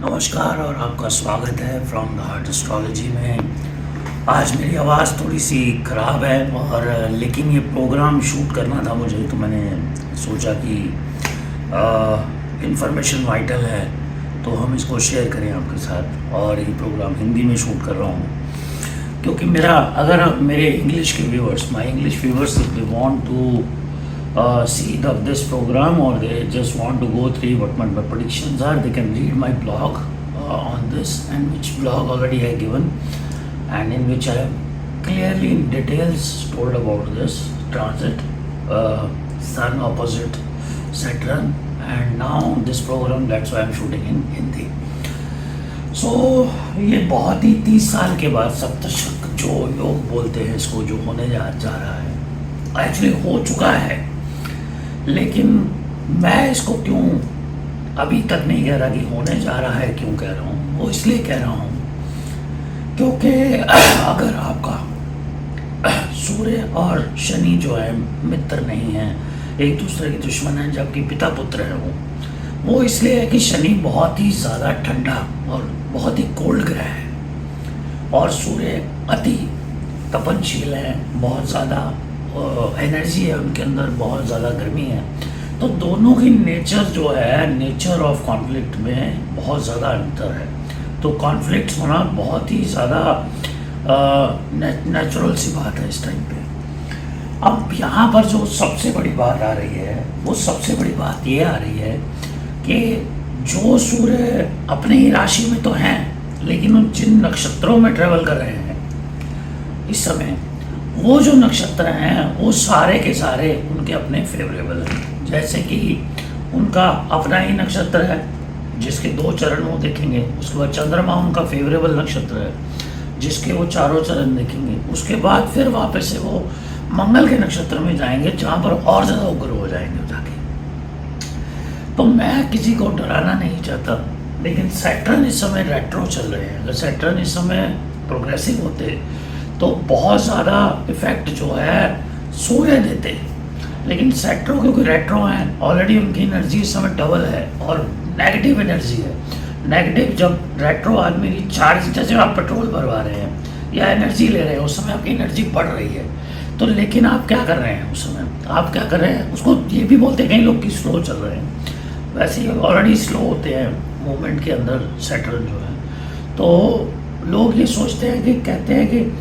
नमस्कार और आपका स्वागत है फ्रॉम द हार्ट एस्ट्रोलॉजी में। आज मेरी आवाज़ थोड़ी सी ख़राब है और लेकिन ये प्रोग्राम शूट करना था मुझे, तो मैंने सोचा कि इन्फॉर्मेशन वाइटल है तो हम इसको शेयर करें आपके साथ। और ये प्रोग्राम हिंदी में शूट कर रहा हूँ क्योंकि अगर मेरे इंग्लिश के viewers, my English viewers, if they want to see this program or they just want to go through what my predictions are, they can read my blog on this, and which blog already I given, and in which I have clearly in details told about this transit, Sun opposite Saturn, and now this program, that's why I'm shooting in Hindi. So ये बहुत ही 30 साल के बाद सप्तशक जो लोग बोलते हैं इसको, जो होने जा रहा है, एक्चुअली हो चुका है, लेकिन मैं इसको क्यों अभी तक नहीं कह रहा कि होने जा रहा है। क्यों कह रहा हूँ? वो इसलिए कह रहा हूँ क्योंकि अगर आपका सूर्य और शनि जो है मित्र नहीं है, एक दूसरे के दुश्मन हैं, जबकि पिता पुत्र है वो इसलिए है कि शनि बहुत ही ज़्यादा ठंडा और बहुत ही कोल्ड ग्रह है और सूर्य अति तपनशील है, बहुत ज़्यादा एनर्जी है उनके अंदर, बहुत ज़्यादा गर्मी है। तो दोनों की नेचर जो है, नेचर ऑफ कॉन्फ्लिक्ट में बहुत ज़्यादा अंतर है। तो कॉन्फ्लिक्ट होना बहुत ही ज़्यादा नेचुरल सी बात है इस टाइम पे। अब यहाँ पर जो सबसे बड़ी बात आ रही है, वो सबसे बड़ी बात ये आ रही है कि जो सूर्य अपने ही राशि में तो हैं, लेकिन उन जिन नक्षत्रों में ट्रेवल कर रहे हैं इस समय, वो जो नक्षत्र हैं वो सारे के सारे उनके अपने फेवरेबल हैं। जैसे कि उनका अपना ही नक्षत्र है जिसके 2 चरण वो देखेंगे, उसके बाद चंद्रमा उनका फेवरेबल नक्षत्र है जिसके वो 4 चरण देखेंगे, उसके बाद फिर वापस से वो मंगल के नक्षत्र में जाएंगे जहाँ पर और ज़्यादा उग्र हो जाएंगे जाके। तो मैं किसी को डराना नहीं चाहता, लेकिन सैटर्न इस समय रेट्रो चल रहे हैं। अगर सैटर्न इस समय प्रोग्रेसिव होते तो बहुत ज़्यादा इफ़ेक्ट जो है सूर्य देते, लेकिन सैटर्न क्योंकि रेट्रो हैं, ऑलरेडी उनकी एनर्जी इस समय डबल है और नेगेटिव एनर्जी है। नेगेटिव जब रेट्रो आदमी चार्ज, जैसे आप पेट्रोल भरवा रहे हैं या एनर्जी ले रहे हैं, उस समय आपकी एनर्जी बढ़ रही है। तो लेकिन आप क्या कर रहे हैं उस समय? आप क्या कर रहे हैं उसको ये भी बोलते हैं कई लोग कि स्लो चल रहे हैं, वैसे ही ऑलरेडी स्लो होते हैं मूवमेंट के अंदर सैटर्न जो है। तो लोग ये सोचते हैं कि कहते हैं कि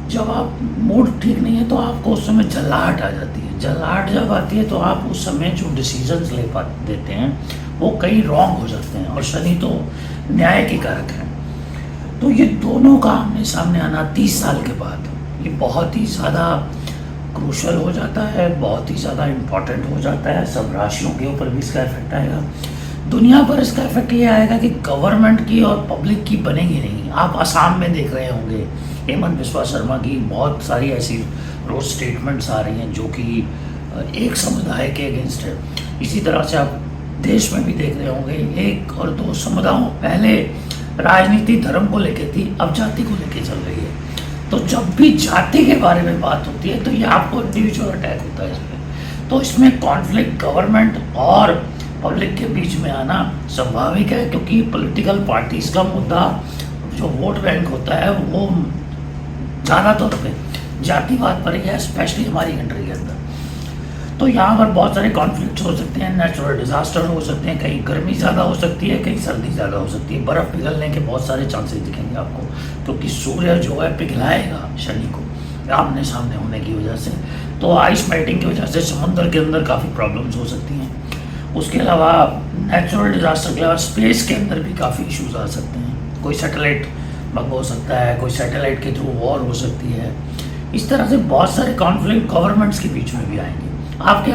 जब आप मूड ठीक नहीं है तो आपको उस समय जल्लाहट आ जाती है। जल्लाहट जब आती है तो आप उस समय जो डिसीजंस ले देते हैं वो कई रॉन्ग हो जाते हैं, और शनि तो न्याय के कारक है। तो ये दोनों का आमने सामने आना 30 साल के बाद ये बहुत ही ज़्यादा क्रूशल हो जाता है, बहुत ही ज़्यादा इम्पॉर्टेंट हो जाता है। सब राशियों के ऊपर भी इसका इफेक्ट आएगा। दुनिया पर इसका इफेक्ट ये आएगा कि गवर्नमेंट की और पब्लिक की बनेगी नहीं। आप असम में देख रहे होंगे हेमंत बिस्वा शर्मा की बहुत सारी ऐसी रोज स्टेटमेंट्स आ रही हैं जो कि एक समुदाय के अगेंस्ट है। इसी तरह से आप देश में भी देख रहे होंगे, 1 और 2 समुदायों, पहले राजनीति धर्म को लेकर थी, अब जाति को लेकर चल रही है। तो जब भी जाति के बारे में बात होती है तो ये आपको इंडिविजुअल अटैक होता है इसमें। तो इसमें कॉन्फ्लिक्ट गवर्नमेंट और पब्लिक के बीच में आना स्वाभाविक है, क्योंकि पॉलिटिकल पार्टीज़ का मुद्दा जो वोट बैंक होता है वो ज़्यादा तौर पे जातिवाद पर ही है, स्पेशली हमारी कंट्री के अंदर। तो यहाँ पर बहुत सारे कॉन्फ्लिक्ट्स हो सकते हैं, नेचुरल डिज़ास्टर हो सकते हैं, कहीं गर्मी ज़्यादा हो सकती है, कहीं सर्दी ज़्यादा हो सकती है, बर्फ़ पिघलने के बहुत सारे चांसेस दिखेंगे आपको, क्योंकि सूर्य जो है पिघलाएगा शनि को आमने सामने होने की वजह से। तो आइस मेल्टिंग की वजह से समुद्र के अंदर काफ़ी प्रॉब्लम्स हो सकती हैं। उसके अलावा नेचुरल डिज़ास्टर के अलावा स्पेस के अंदर भी काफ़ी इश्यूज आ सकते हैं। कोई सैटेलाइट बग हो सकता है, कोई सैटेलाइट के थ्रू वॉर हो सकती है। इस तरह से बहुत सारे कॉन्फ्लिक्ट गवर्नमेंट्स के बीच में भी आएंगे, आपके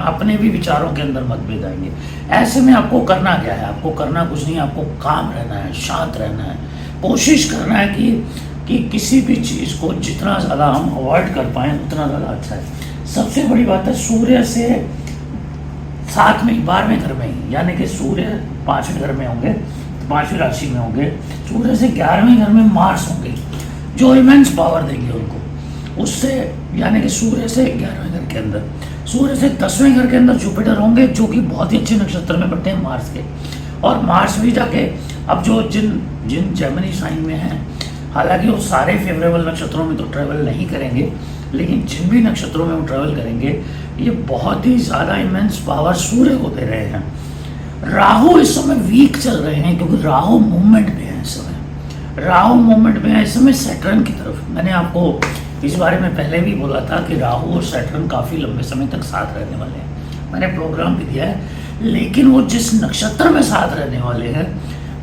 अपने भी विचारों के अंदर मतभेद आएंगे। ऐसे में आपको करना क्या है? आपको करना कुछ नहीं, आपको काम रहना है, शांत रहना है, कोशिश करना है कि किसी भी चीज़ को जितना ज़्यादा हम अवॉइड कर पाएँ उतना ज़्यादा अच्छा है। सबसे बड़ी बात है सूर्य से 7वें 12वें घर में ही, यानी कि सूर्य 5वें घर में होंगे, 5वीं राशि में होंगे, सूर्य से 11वें घर में मार्स होंगे जो इमेंस पावर देंगे उनको। उससे यानी कि सूर्य से 11वें घर के अंदर, सूर्य से 10वें घर के अंदर जुपिटर होंगे जो कि बहुत ही अच्छे नक्षत्र में बैठे हैं मार्स के, और मार्स भी जाके अब जो जिन जिन जेमिनी साइन में हैं, हालांकि वो सारे फेवरेबल नक्षत्रों में तो ट्रेवल नहीं करेंगे, लेकिन जिन भी नक्षत्रों में वो ट्रेवल करेंगे ये बहुत ही ज़्यादा इमेंस पावर सूर्य को दे रहे हैं। राहु इस समय वीक चल रहे हैं क्योंकि राहु मूवमेंट में है इस समय, राहु मूवमेंट में है इस समय सैटर्न की तरफ। मैंने आपको इस बारे में पहले भी बोला था कि राहु और सैटर्न काफ़ी लंबे समय तक साथ रहने वाले हैं, मैंने प्रोग्राम भी दिया है। लेकिन वो जिस नक्षत्र में साथ रहने वाले हैं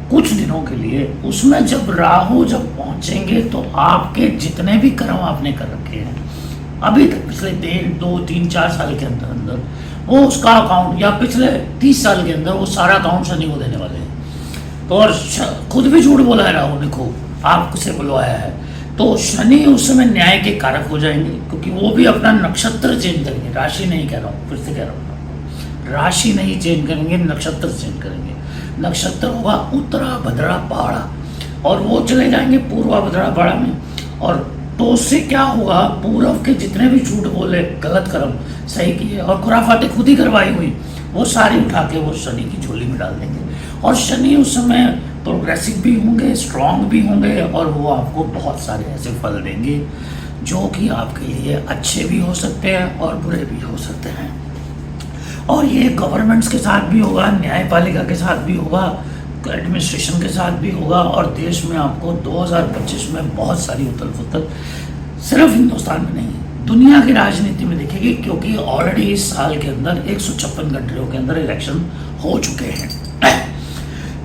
कुछ दिनों के लिए, उसमें जब राहु जब पहुंचेंगे तो आपके जितने भी कर्म आपने कर रखे हैं अभी तक पिछले 2-3-4 साल के अंदर अंदर, वो उसका अकाउंट, या पिछले 30 साल के अंदर वो सारा अकाउंट शनि को देने वाले हैं। तो और खुद भी झूठ बोला है राहु ने, खूब आपसे बुलवाया है। तो शनि उस समय न्याय के कारक हो जाएंगे क्योंकि वो भी अपना नक्षत्र चेंज करेंगे, राशि नहीं कह रहा हूँ, फिर से कह रहा हूँ, राशि नहीं चेंज करेंगे, नक्षत्र चेंज करेंगे। नक्षत्र होगा उत्तरा भद्रा पहाड़ा और वो चले जाएंगे पूर्वा भद्रा पहाड़ा में। और तो उससे क्या होगा, पूर्व के जितने भी झूठ बोले, गलत कर्म सही किए और खुराफाते खुद ही करवाई हुई, वो सारी उठा के वो शनि की झोली में डाल देंगे। और शनि उस समय प्रोग्रेसिव भी होंगे, स्ट्रांग भी होंगे और वो आपको बहुत सारे ऐसे फल देंगे जो कि आपके लिए अच्छे भी हो सकते हैं और बुरे भी हो सकते हैं। और ये गवर्नमेंट्स के साथ भी होगा, न्यायपालिका के साथ भी होगा, एडमिनिस्ट्रेशन के साथ भी होगा। और देश में आपको 2025 में बहुत सारी उथल पुथल, सिर्फ हिंदुस्तान में नहीं, दुनिया की राजनीति में दिखेगी क्योंकि ऑलरेडी इस साल के अंदर 156 कंट्रियों के अंदर इलेक्शन हो चुके हैं।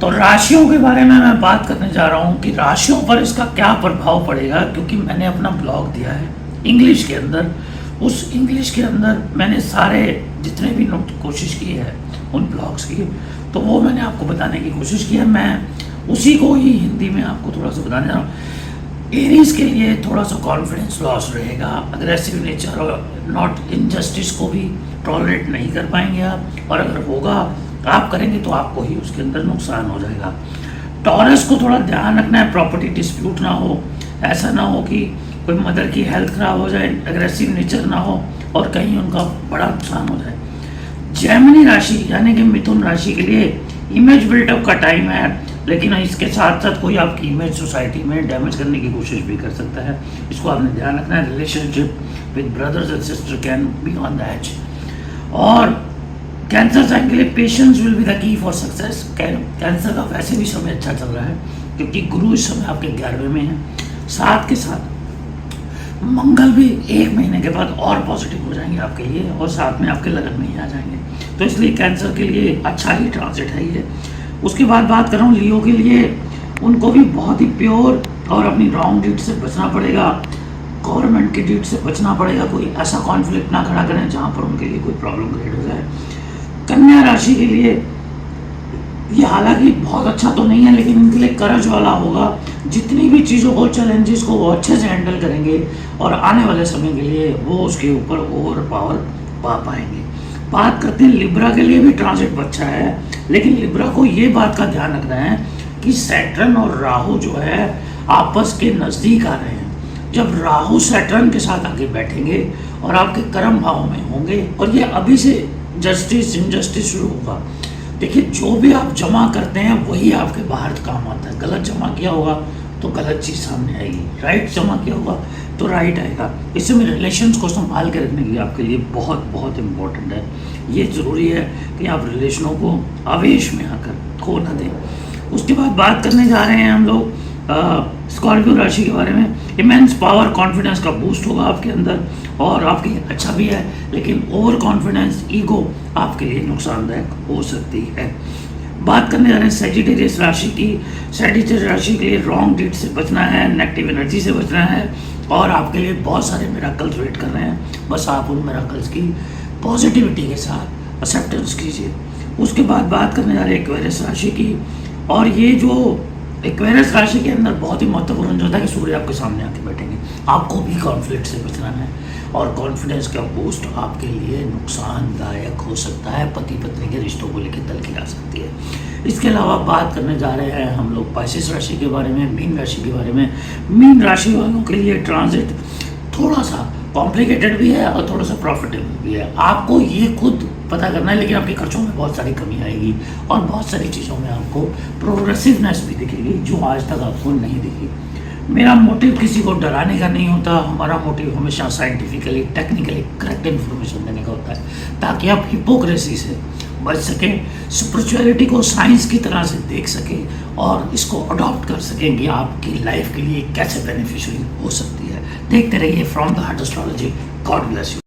तो राशियों के बारे में मैं बात करने जा रहा हूँ कि राशियों पर इसका क्या प्रभाव पड़ेगा, क्योंकि मैंने अपना ब्लॉग दिया है इंग्लिश के अंदर। उस इंग्लिश के अंदर मैंने सारे जितने भी नोट कोशिश की है उन ब्लॉग्स की, तो वो मैंने आपको बताने की कोशिश की है। मैं उसी को ही हिंदी में आपको थोड़ा सा बताने जा रहा हूँ। एरीज के लिए थोड़ा सा कॉन्फिडेंस लॉस रहेगा, अग्रेसिव नेचर और नॉट इनजस्टिस को भी टॉलरेट नहीं कर पाएंगे आप, और अगर होगा आप करेंगे तो आपको ही उसके अंदर नुकसान हो जाएगा। टॉरस को थोड़ा ध्यान रखना है, प्रॉपर्टी डिस्प्यूट ना हो, ऐसा ना हो कि कोई मदर की हेल्थ खराब हो जाए, एग्रेसिव नेचर ना हो और कहीं उनका बड़ा नुकसान हो जाए। जेमिनी राशि यानी कि मिथुन राशि के लिए इमेज बिल्टअप का टाइम है, लेकिन इसके साथ साथ कोई आपकी इमेज सोसाइटी में डैमेज करने की कोशिश भी कर सकता है, इसको आपने ध्यान रखना है। Relationship with brothers and sister can be on the edge. और कैंसर साइन के लिए patience will be the key for success. Cancer का वैसे भी समय अच्छा चल रहा है क्योंकि गुरु इस समय आपके 11वें में है, साथ के साथ मंगल भी 1 महीने के बाद और पॉजिटिव हो जाएंगे आपके लिए और साथ में आपके लगन में ही आ जाएंगे। तो इसलिए कैंसर के लिए अच्छा ही ट्रांजिट है ये। उसके बाद बात कर रहा हूँ लियो के लिए, उनको भी बहुत ही प्योर और अपनी रॉन्ग डीड से बचना पड़ेगा, गवर्नमेंट के डीड से बचना पड़ेगा, कोई ऐसा कॉन्फ्लिक्ट ना खड़ा करें जहाँ पर उनके लिए कोई प्रॉब्लम क्रिएट हो जाए। कन्या राशि के लिए ये हालांकि बहुत अच्छा तो नहीं है, लेकिन इनके लिए कर्ज वाला होगा। जितनी भी चीज़ों को, चैलेंजेस को वो अच्छे से हैंडल करेंगे और आने वाले समय के लिए वो उसके ऊपर ओवर पावर पा पाएंगे। बात करते हैं लिब्रा के लिए भी ट्रांजिट अच्छा है, लेकिन लिब्रा को ये बात का ध्यान रखना है कि सैटर्न और राहु जो है आपस के नज़दीक आ रहे हैं। जब राहु सैटर्न के साथ आके बैठेंगे और आपके कर्म भाव में होंगे और ये अभी से जस्टिस इनजस्टिस शुरू होगा। देखिए, जो भी आप जमा करते हैं वही आपके बाहर काम आता है। गलत जमा किया होगा तो गलत चीज़ सामने आएगी, राइट जमा किया होगा तो राइट आएगा। इसमें रिलेशंस को संभाल के रखने के लिए आपके लिए बहुत बहुत इम्पोर्टेंट है। ये ज़रूरी है कि आप रिलेशनों को आवेश में आकर खो न दें। उसके बाद बात करने जा रहे हैं हम लोग स्कॉर्पियो राशि के बारे में। इमेंस पावर, कॉन्फिडेंस का बूस्ट होगा आपके अंदर और आपके लिए अच्छा भी है, लेकिन ओवर कॉन्फिडेंस, ईगो आपके लिए नुकसानदायक हो सकती है। बात करने जा रहे हैं सैजिटेरियस राशि की। सैजिटेरियस राशि के लिए रॉन्ग डीड से बचना है, नेगेटिव एनर्जी से बचना है और आपके लिए बहुत सारे मिराकल्स वेट कर रहे हैं। बस आप उन मिराकल्स की पॉजिटिविटी के साथ एक्सेप्टेंस कीजिए। उसके बाद बात करने जा रहे हैं एक्वेरियस राशि की। और ये जो एक्वेरियस राशि के अंदर बहुत ही महत्वपूर्ण होता है कि सूर्य आपके सामने आके बैठेंगे, आपको भी कॉन्फ्लिक्ट से बचना है और कॉन्फिडेंस का बूस्ट आपके लिए नुकसानदायक हो सकता है, पति पत्नी के रिश्तों को लेकर तलखी आ सकती है। इसके अलावा बात करने जा रहे हैं हम लोग पाइसेस राशि के बारे में, मीन राशि के बारे में। मीन राशि वालों के लिए ट्रांजिट थोड़ा सा कॉम्प्लिकेटेड भी है और थोड़ा सा प्रॉफिटेबल भी है। आपको ये खुद पता करना है, लेकिन आपके खर्चों में बहुत सारी कमी आएगी और बहुत सारी चीज़ों में आपको प्रोग्रेसिवनेस भी दिखेगी जो आज तक आपको नहीं दिखी। मेरा मोटिव किसी को डराने का नहीं होता, हमारा मोटिव हमेशा साइंटिफिकली टेक्निकली करेक्ट इन्फॉर्मेशन देने का होता है ताकि आप हिपोक्रेसी से बच सकें, स्पिरिचुअलिटी को साइंस की तरह से देख सकें और इसको अडॉप्ट कर सकें कि आपकी लाइफ के लिए कैसे बेनिफिशियल हो सकती है। देखते रहिए from the heart astrology. God bless you.